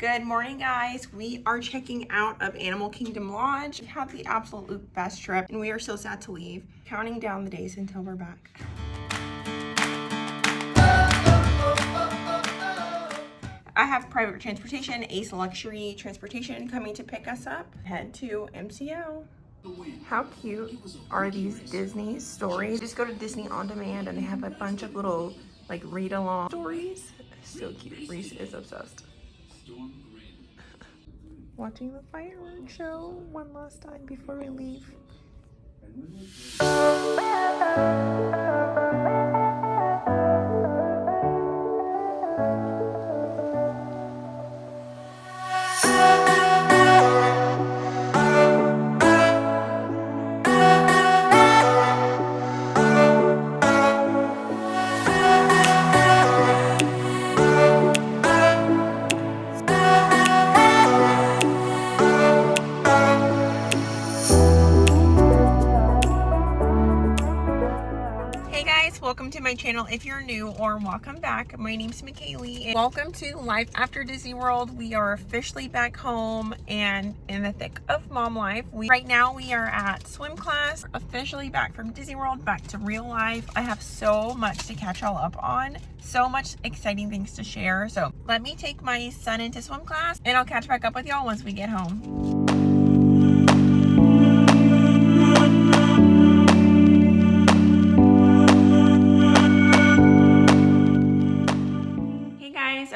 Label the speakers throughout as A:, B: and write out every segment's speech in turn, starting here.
A: Good morning, guys. We are checking out of Animal Kingdom Lodge. We had the absolute best trip and we are so sad to leave. Counting down the days until we're back. I have private transportation, Ace Luxury Transportation coming to pick us up. Head to MCO. How cute are these Disney stories? Just go to Disney On Demand and they have a bunch of little like read-along stories. So cute. Reese is obsessed. Watching the fireworks show one last time before we leave. Welcome to my channel if you're new, or welcome back. My name's Mikaley and welcome to Life After Disney World. We are officially back home and in the thick of mom life. Right now we are at swim class, officially back from Disney World, back to real life. I have so much to catch y'all up on, so much exciting things to share. So let me take my son into swim class and I'll catch back up with y'all once we get home.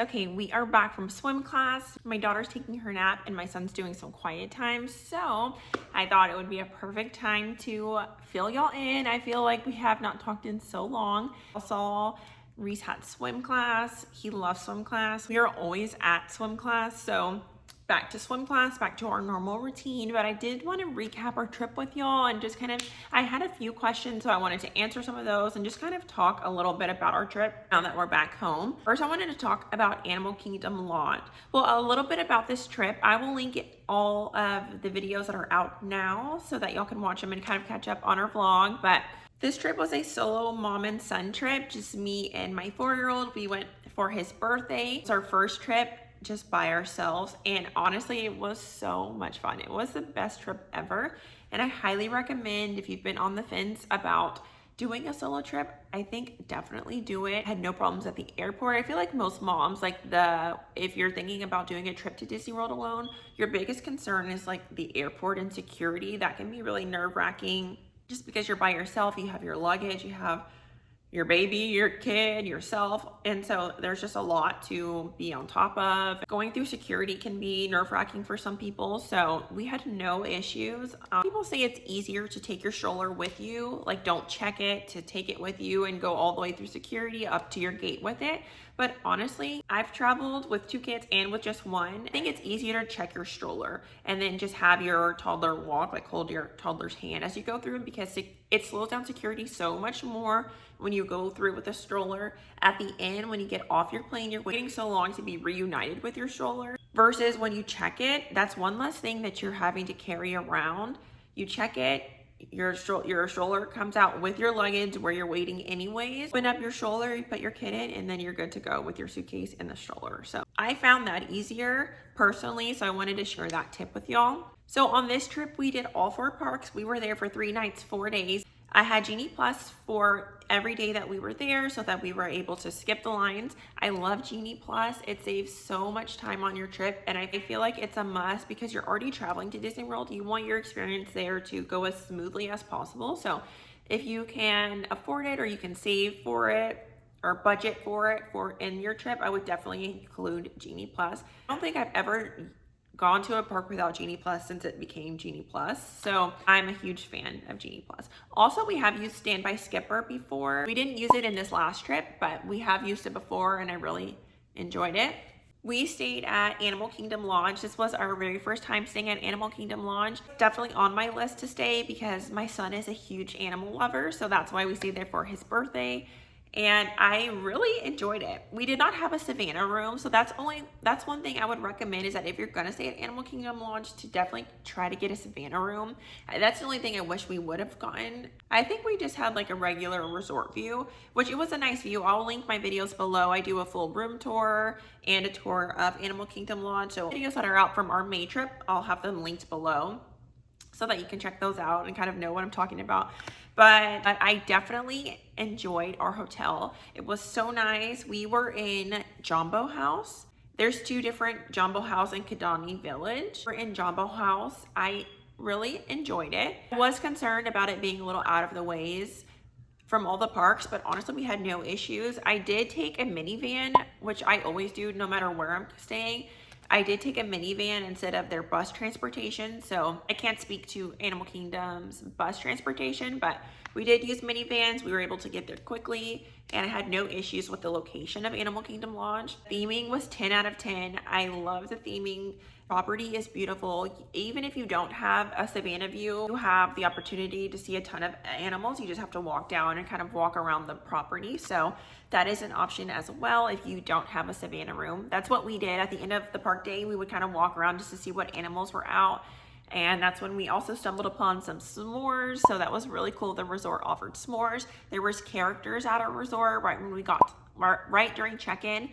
A: Okay, we are back from swim class. My daughter's taking her nap and my son's doing some quiet time. So I thought it would be a perfect time to fill y'all in. I feel like we have not talked in so long. Also, Reese had swim class. He loves swim class. We are always at swim class. So back to swim class, back to our normal routine. But I did want to recap our trip with y'all and just kind of, I had a few questions, so I wanted to answer some of those and just kind of talk a little bit about our trip now that we're back home. First, I wanted to talk about Animal Kingdom Lodge. Well, a little bit about this trip. I will link all of the videos that are out now so that y'all can watch them and kind of catch up on our vlog. But this trip was a solo mom and son trip, just me and my 4-year-old. We went for his birthday. It's our first trip just by ourselves, and honestly it was so much fun. It was the best trip ever, and I highly recommend if you've been on the fence about doing a solo trip, I think definitely do it. I had no problems at the airport. I feel like most moms, if you're thinking about doing a trip to Disney World alone, your biggest concern is like the airport and security. That can be really nerve-wracking just because you're by yourself. You have your luggage, you have your baby, your kid, yourself, and so there's just a lot to be on top of. Going through security can be nerve-wracking for some people, so we had no issues. People say it's easier to take your stroller with you, like don't check it, to take it with you and go all the way through security up to your gate with it. But honestly, I've traveled with 2 kids and with just one. I think it's easier to check your stroller and then just have your toddler walk, like hold your toddler's hand as you go through, because it slows down security so much more when you go through with a stroller. At the end, when you get off your plane, you're waiting so long to be reunited with your stroller, versus when you check it, that's one less thing that you're having to carry around. You check it, your stroller comes out with your luggage where you're waiting anyways. Open up your stroller, you put your kid in, and then you're good to go with your suitcase in the stroller. So I found that easier personally, so I wanted to share that tip with y'all. So on this trip, we did all 4 parks. We were there for 3 nights, 4 days. I had Genie Plus for every day that we were there so that we were able to skip the lines. I love Genie Plus. It saves so much time on your trip, and I feel like it's a must because you're already traveling to Disney World. You want your experience there to go as smoothly as possible. So if you can afford it or you can save for it or budget for it in your trip, I would definitely include Genie Plus. I don't think I've ever gone to a park without Genie Plus since it became Genie Plus. So I'm a huge fan of Genie Plus. Also, we have used Standby Skipper before. We didn't use it in this last trip, but we have used it before and I really enjoyed it. We stayed at Animal Kingdom Lodge. This was our very first time staying at Animal Kingdom Lodge. Definitely on my list to stay because my son is a huge animal lover. So that's why we stayed there for his birthday. and I really enjoyed it. We did not have a Savannah room, so that's one thing I would recommend, is that if you're gonna stay at Animal Kingdom Lodge, to definitely try to get a Savannah room. That's the only thing I wish we would have gotten. I think we just had like a regular resort view, which it was a nice view. I'll link my videos below. I do a full room tour and a tour of Animal Kingdom Lodge, so videos that are out from our May trip, I'll have them linked below so that you can check those out and kind of know what I'm talking about. But I definitely enjoyed our hotel. It was so nice. We were in Jumbo House. There's two different Jumbo House in Kidani Village. We're in Jumbo House. I really enjoyed it. I was concerned about it being a little out of the ways from all the parks, but honestly, we had no issues. I did take a minivan, which I always do no matter where I'm staying. I did take a minivan instead of their bus transportation, so I can't speak to Animal Kingdom's bus transportation, but we did use minivans. We were able to get there quickly, and I had no issues with the location of Animal Kingdom Lodge. Theming was 10 out of 10. I love the theming. Property is beautiful. Even if you don't have a Savannah view, you have the opportunity to see a ton of animals. You just have to walk down and kind of walk around the property. So that is an option as well if you don't have a Savannah room. That's what we did at the end of the park day. We would kind of walk around just to see what animals were out. And that's when we also stumbled upon some s'mores. So that was really cool. The resort offered s'mores. There was characters at our resort right when we got, right during check-in.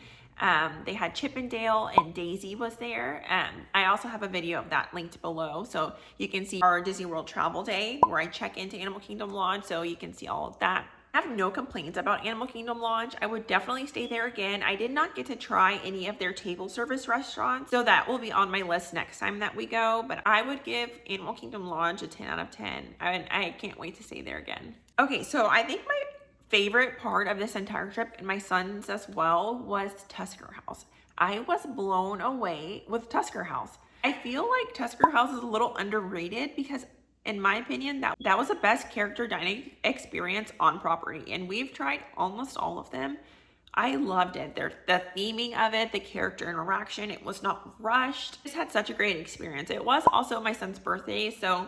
A: They had Chippendale and Daisy was there. I also have a video of that linked below, so you can see our Disney World travel day where I check into Animal Kingdom Lodge, so you can see all of that. I have no complaints about Animal Kingdom Lodge. I would definitely stay there again. I did not get to try any of their table service restaurants, so that will be on my list next time that we go, but I would give Animal Kingdom Lodge a 10 out of 10. I can't wait to stay there again. Okay, so I think my favorite part of this entire trip, and my son's as well, was Tusker House. I was blown away with Tusker House. I feel like Tusker House is a little underrated because, in my opinion, that was the best character dining experience on property, and we've tried almost all of them. I loved it. The theming of it, the character interaction, it was not rushed. Just had such a great experience. It was also my son's birthday, so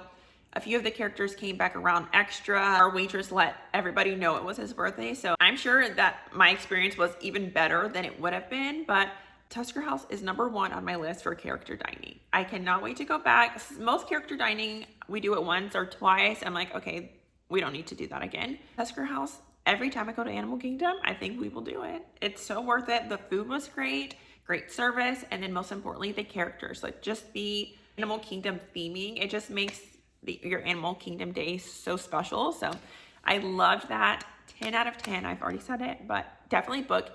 A: a few of the characters came back around extra. Our waitress let everybody know it was his birthday, so I'm sure that my experience was even better than it would have been, but Tusker House is number one on my list for character dining. I cannot wait to go back. Most character dining, we do it once or twice. I'm like, okay, we don't need to do that again. Tusker House, every time I go to Animal Kingdom, I think we will do it. It's so worth it. The food was great service, and then most importantly, the characters. Like, just the Animal Kingdom theming, it just makes your Animal Kingdom day so special. So I loved that. 10 out of 10. I've already said it, but definitely book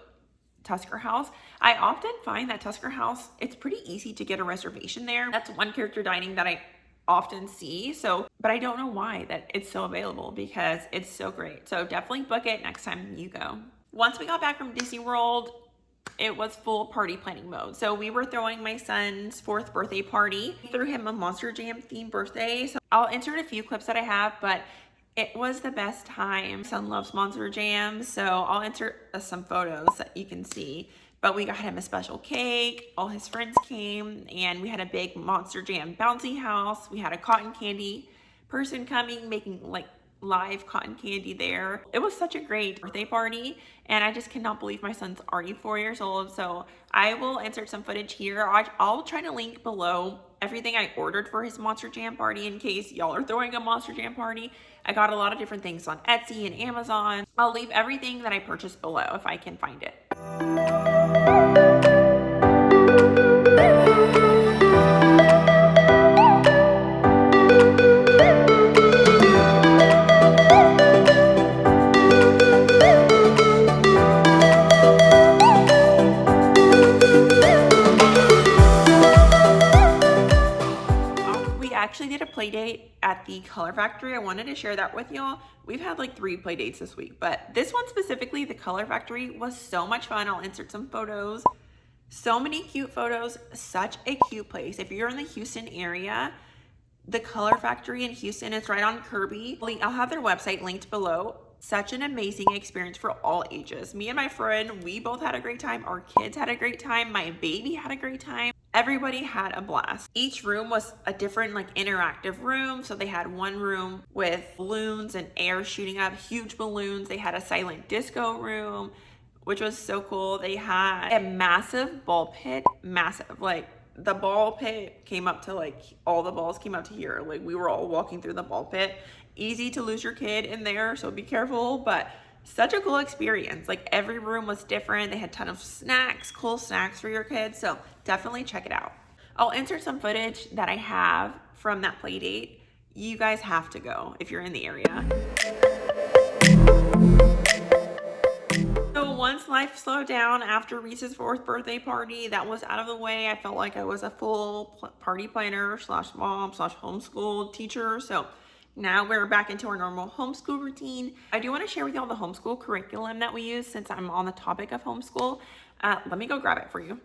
A: Tusker House. I often find that Tusker House, it's pretty easy to get a reservation there. That's one character dining that I often see. So, but I don't know why that it's so available, because it's so great. So definitely book it next time you go. Once we got back from Disney World, it was full party planning mode. So we were throwing my son's 4th birthday party. We threw him a Monster Jam themed birthday. So I'll insert a few clips that I have, but it was the best time. My son loves Monster Jam, so I'll insert some photos that you can see. But we got him a special cake. All his friends came, and we had a big Monster Jam bouncy house. We had a cotton candy person coming, making like live cotton candy there. It was such a great birthday party, and I just cannot believe my son's already 4 years old. So I will insert some footage here. I'll try to link below everything I ordered for his Monster Jam party in case y'all are throwing a Monster Jam party. I got a lot of different things on Etsy and Amazon. I'll leave everything that I purchased below if I can find it. Actually did a play date at the Color Factory. I wanted to share that with y'all. We've had like 3 play dates this week, but this one specifically, the Color Factory, was so much fun. I'll insert some photos. So many cute photos. Such a cute place. If you're in the Houston area, the Color Factory in Houston is right on Kirby. I'll have their website linked below. Such an amazing experience for all ages. Me and my friend, we both had a great time. Our kids had a great time. My baby had a great time. Everybody had a blast. Each room was a different like interactive room. So they had one room with balloons and air shooting up, huge balloons. They had a silent disco room, which was so cool. They had a massive ball pit, massive, like the ball pit came up to like, all the balls came up to here. Like we were all walking through the ball pit. Easy to lose your kid in there, so be careful, but such a cool experience. Like every room was different. They had a ton of snacks, cool snacks for your kids. So definitely check it out. I'll insert some footage that I have from that play date. You guys have to go if you're in the area. So once life slowed down after Reese's 4th birthday party, that was out of the way. I felt like I was a full party planner / mom / homeschool teacher. So now we're back into our normal homeschool routine. I do want to share with y'all the homeschool curriculum that we use since I'm on the topic of homeschool. Let me go grab it for you.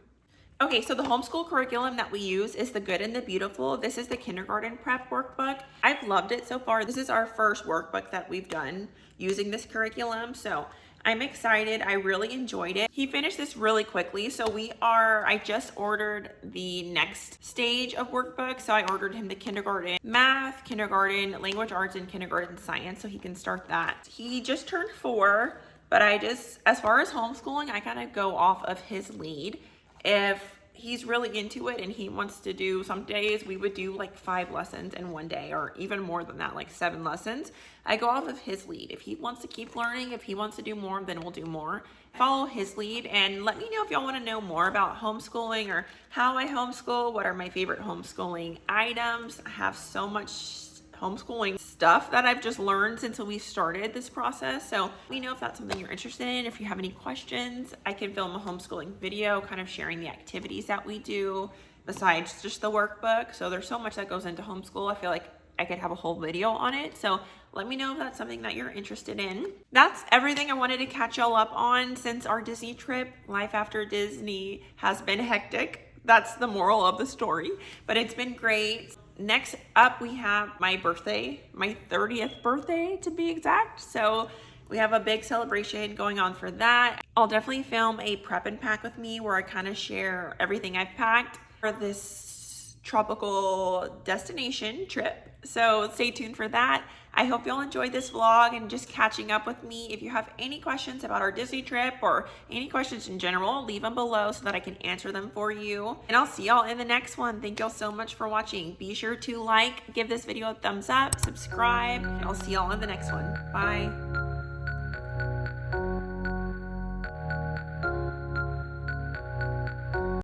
A: Okay, so the homeschool curriculum that we use is The Good and the Beautiful. This is the kindergarten prep workbook. I've loved it so far. This is our first workbook that we've done using this curriculum, so I'm excited. I really enjoyed it. He finished this really quickly, so I just ordered the next stage of workbook. So I ordered him the kindergarten math, kindergarten language arts, and kindergarten science, so he can start that. He just turned 4, but as far as homeschooling, I kind of go off of his lead. If he's really into it and he wants to do, some days we would do like 5 lessons in one day, or even more than that, like 7 lessons. I go off of his lead. If he wants to keep learning, if he wants to do more, then we'll do more. Follow his lead, and let me know if y'all want to know more about homeschooling or how I homeschool, what are my favorite homeschooling items. I have so much homeschooling stuff that I've just learned since we started this process. So let me know if that's something you're interested in. If you have any questions, I can film a homeschooling video kind of sharing the activities that we do besides just the workbook. So there's so much that goes into homeschool. I feel like I could have a whole video on it. So let me know if that's something that you're interested in. That's everything I wanted to catch y'all up on since our Disney trip. Life after Disney has been hectic. That's the moral of the story, but it's been great. Next up, we have my birthday, my 30th birthday to be exact. So we have a big celebration going on for that. I'll definitely film a prep and pack with me where I kind of share everything I've packed for this tropical destination trip. So stay tuned for that. I hope y'all enjoyed this vlog and just catching up with me. If you have any questions about our Disney trip or any questions in general, leave them below so that I can answer them for you. And I'll see y'all in the next one. Thank y'all so much for watching. Be sure to like, give this video a thumbs up, subscribe, and I'll see y'all in the next one. Bye.